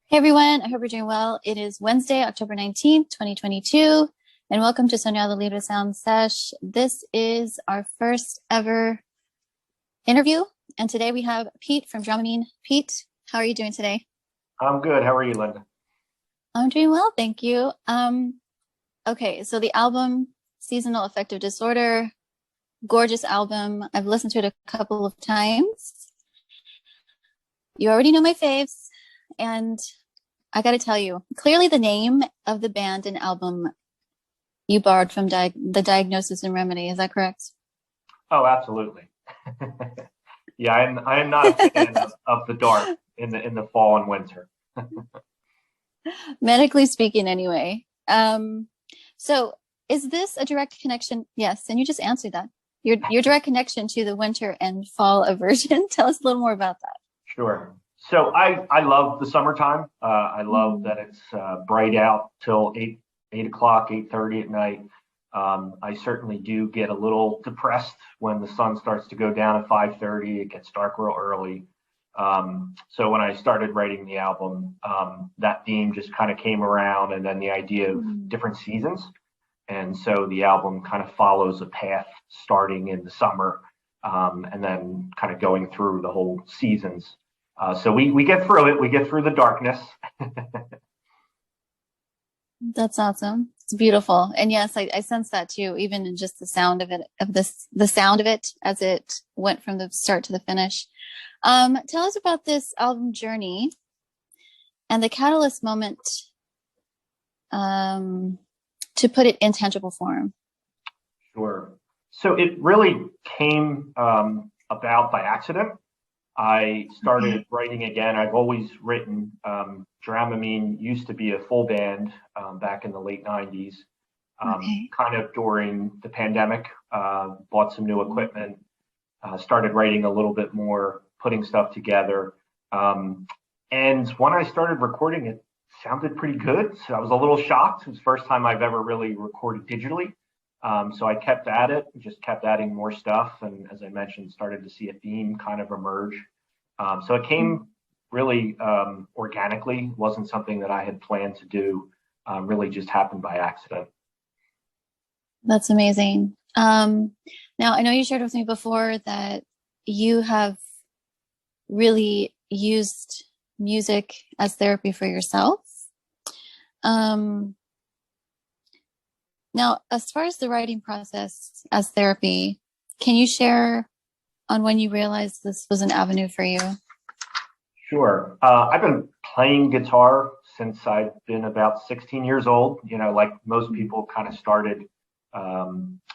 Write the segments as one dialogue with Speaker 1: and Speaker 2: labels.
Speaker 1: Hey everyone, I hope you're doing well. It is Wednesday, October 19th, 2022, and welcome to Soñado Libré Sound Sesh. This is our first ever interview, and today we have Pete from Dramamine. Pete, how are you doing today?
Speaker 2: I'm good. How are you, Linda?
Speaker 1: I'm doing well, thank you. Okay, so the album, Seasonal Affective Disorder, gorgeous album. I've listened to it a couple of times. You already know my faves, and I got to tell you, clearly the name of the band and album you borrowed from the Diagnosis and Remedy. Is that correct?
Speaker 2: Oh, absolutely. Yeah, I am not a fan of the dark in the fall and winter.
Speaker 1: Medically speaking, anyway. So is this a direct connection? Yes, and you just answered that. Your direct connection to the winter and fall aversion. Tell us a little more about that.
Speaker 2: Sure. So I love the summertime. I love that it's bright out till 8 o'clock, 8:30 at night. I certainly do get a little depressed when the sun starts to go down at 5:30. It gets dark real early. So when I started writing the album, that theme just kind of came around, and then the idea of different seasons. And so the album kind of follows a path starting in the summer, and then kind of going through the whole seasons. So we get through it. We get through the darkness.
Speaker 1: That's awesome. It's beautiful. And yes, I sense that too, even in just the sound of it, the sound of it as it went from the start to the finish. Tell us about this album journey and the catalyst moment, to put it in tangible form.
Speaker 2: Sure. So it really came about by accident. I started writing again. I've always written. Dramamine used to be a full band back in the late 90s, kind of during the pandemic. Bought some new equipment, started writing a little bit more, putting stuff together. And when I started recording, it sounded pretty good. So I was a little shocked. It was the first time I've ever really recorded digitally. So I kept at it, just kept adding more stuff. And as I mentioned, started to see a theme kind of emerge. So it came really organically, wasn't something that I had planned to do, really just happened by accident.
Speaker 1: That's amazing. Now, I know you shared with me before that you have really used music as therapy for yourself. Now, as far as the writing process as therapy, can you share on when you realized this was an avenue for you?
Speaker 2: Sure. I've been playing guitar since I've been about 16 years old. You know, like most people kind of started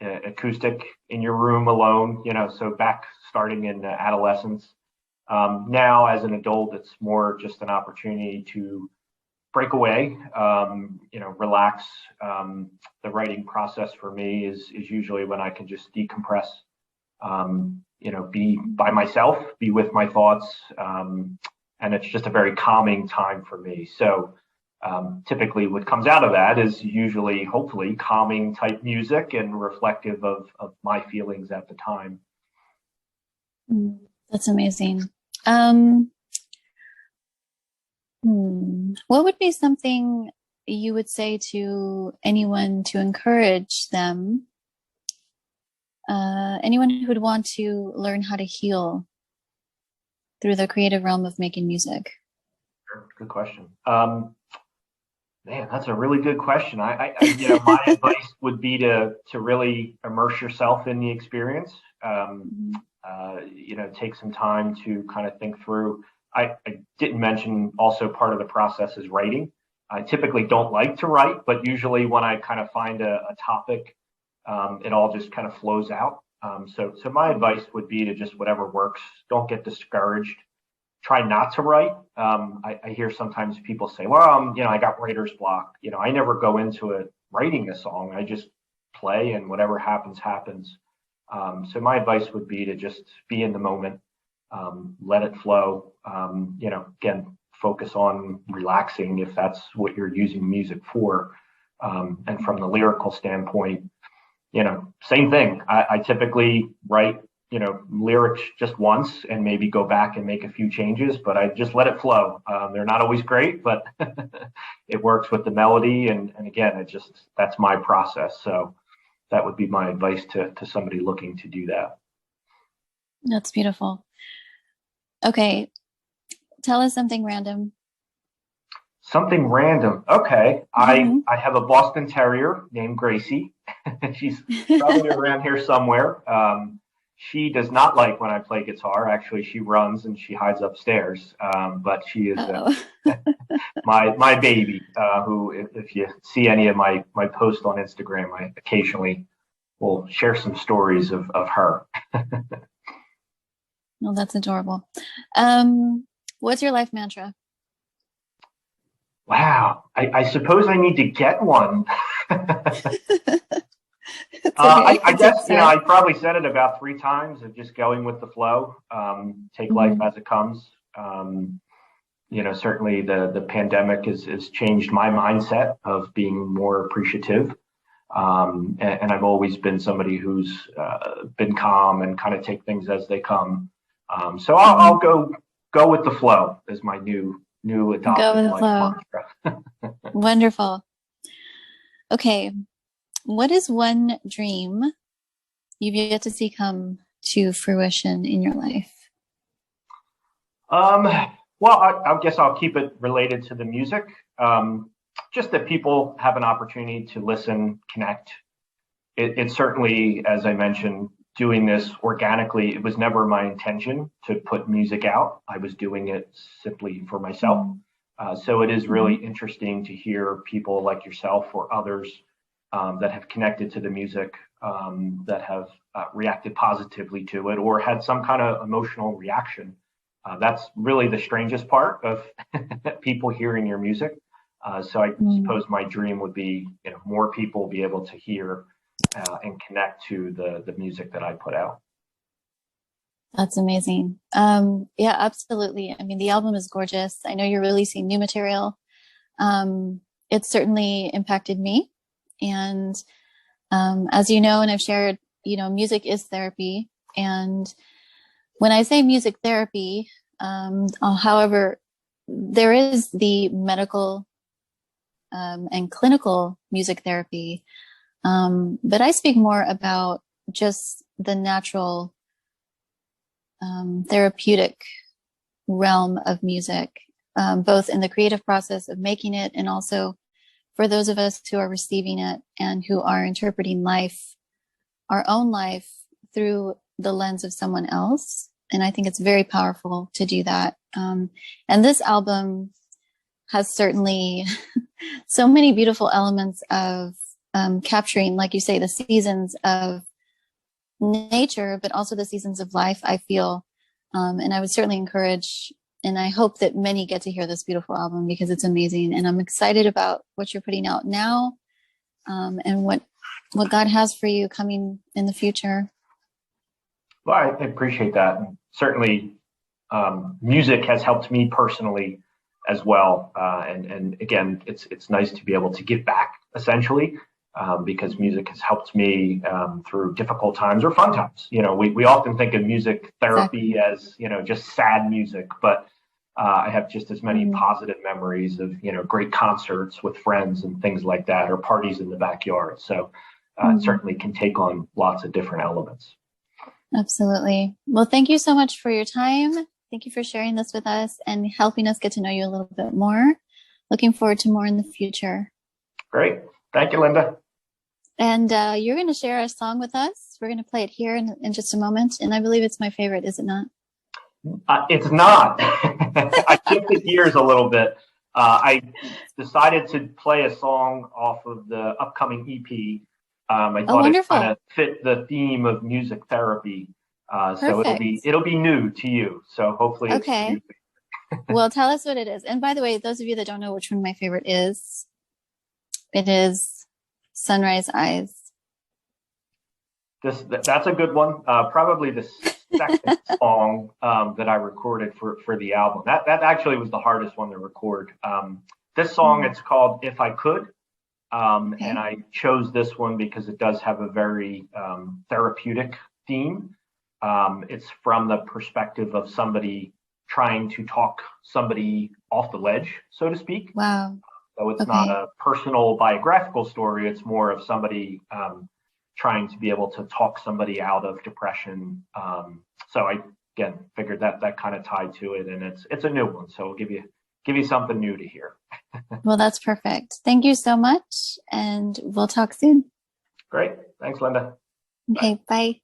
Speaker 2: acoustic in your room alone, so back starting in adolescence. Now, as an adult, it's more just an opportunity to break away, relax. The writing process for me is usually when I can just decompress, be by myself, be with my thoughts. And it's just a very calming time for me. So typically what comes out of that is usually, hopefully, calming type music and reflective of my feelings at the time.
Speaker 1: That's amazing. What would be something you would say to anyone to encourage them, anyone who would want to learn how to heal through the creative realm of making music?
Speaker 2: Sure. Good question. Man, that's a really good question. My advice would be to really immerse yourself in the experience. Take some time to kind of think through. I didn't mention also part of the process is writing. I typically don't like to write, but usually when I kind of find a topic, it all just kind of flows out. So my advice would be to just whatever works. Don't get discouraged. Try not to write. I hear sometimes people say, well, I got writer's block. I never go into it writing a song. I just play and whatever happens, happens. So my advice would be to just be in the moment, let it flow. Again, focus on relaxing if that's what you're using music for. And from the lyrical standpoint, same thing. I typically write, lyrics just once and maybe go back and make a few changes, but I just let it flow. They're not always great, but it works with the melody. And again, that's my process. So that would be my advice to somebody looking to do that.
Speaker 1: That's beautiful. Okay. Tell us something random.
Speaker 2: Something random. Okay. I have a Boston Terrier named Gracie. She's probably around here somewhere. She does not like when I play guitar. Actually, she runs and she hides upstairs. But she is my baby, who, if you see any of my posts on Instagram, I occasionally will share some stories of her.
Speaker 1: Oh, that's adorable. What's your life mantra?
Speaker 2: Wow. I suppose I need to get one.
Speaker 1: Okay.
Speaker 2: I guess, I probably said it about 3 times of just going with the flow, take life as it comes. Certainly the pandemic has changed my mindset of being more appreciative. And I've always been somebody who's been calm and kind of take things as they come. So I'll go with the flow as my new adopted
Speaker 1: Go with the
Speaker 2: life
Speaker 1: flow.
Speaker 2: mantra.
Speaker 1: Wonderful. Okay. What is one dream you've yet to see come to fruition in your life?
Speaker 2: Well, I guess I'll keep it related to the music. Just that people have an opportunity to listen, connect. It certainly, as I mentioned, doing this organically, it was never my intention to put music out. I was doing it simply for myself. So it is really interesting to hear people like yourself or others that have connected to the music, that have reacted positively to it or had some kind of emotional reaction. That's really the strangest part of people hearing your music. So I suppose my dream would be, more people be able to hear and connect to the music that I put out.
Speaker 1: That's amazing. Yeah, absolutely. I mean, the album is gorgeous. I know you're releasing new material. It certainly impacted me. And as you know, and I've shared, music is therapy. And when I say music therapy, however, there is the medical and clinical music therapy. But I speak more about just the natural therapeutic realm of music, both in the creative process of making it and also for those of us who are receiving it and who are interpreting life, our own life, through the lens of someone else. And I think it's very powerful to do that. And this album has certainly so many beautiful elements of capturing, like you say, the seasons of nature, but also the seasons of life, I feel. And I would certainly encourage, and I hope that many get to hear this beautiful album because it's amazing. And I'm excited about what you're putting out now, and what God has for you coming in the future.
Speaker 2: Well, I appreciate that. And certainly, music has helped me personally as well. And again, it's nice to be able to give back, essentially, because music has helped me through difficult times or fun times. We often think of music therapy as, just sad music, but I have just as many positive memories of, great concerts with friends and things like that, or parties in the backyard. So it certainly can take on lots of different elements.
Speaker 1: Absolutely. Well, thank you so much for your time. Thank you for sharing this with us and helping us get to know you a little bit more. Looking forward to more in the future. Great.
Speaker 2: Thank you, Linda.
Speaker 1: And you're going to share a song with us. We're going to play it here in just a moment. And I believe it's my favorite, is it not?
Speaker 2: It's not. I shifted gears a little bit. I decided to play a song off of the upcoming EP. I thought it kind of fit the theme of music therapy. So it'll be new to you. So hopefully it's new.
Speaker 1: Well, tell us what it is. And by the way, those of you that don't know which one my favorite is, it is Sunrise Eyes.
Speaker 2: That's a good one. Probably the second song that I recorded for the album. That actually was the hardest one to record. This song, it's called If I Could. And I chose this one because it does have a very therapeutic theme. It's from the perspective of somebody trying to talk somebody off the ledge, so to speak.
Speaker 1: Wow.
Speaker 2: So it's
Speaker 1: Okay.
Speaker 2: not a personal biographical story. It's more of somebody trying to be able to talk somebody out of depression. So I, again, figured that kind of tied to it, and it's a new one. So I'll give you something new to hear.
Speaker 1: Well, that's perfect. Thank you so much, and we'll talk soon.
Speaker 2: Great. Thanks, Linda.
Speaker 1: Okay, bye.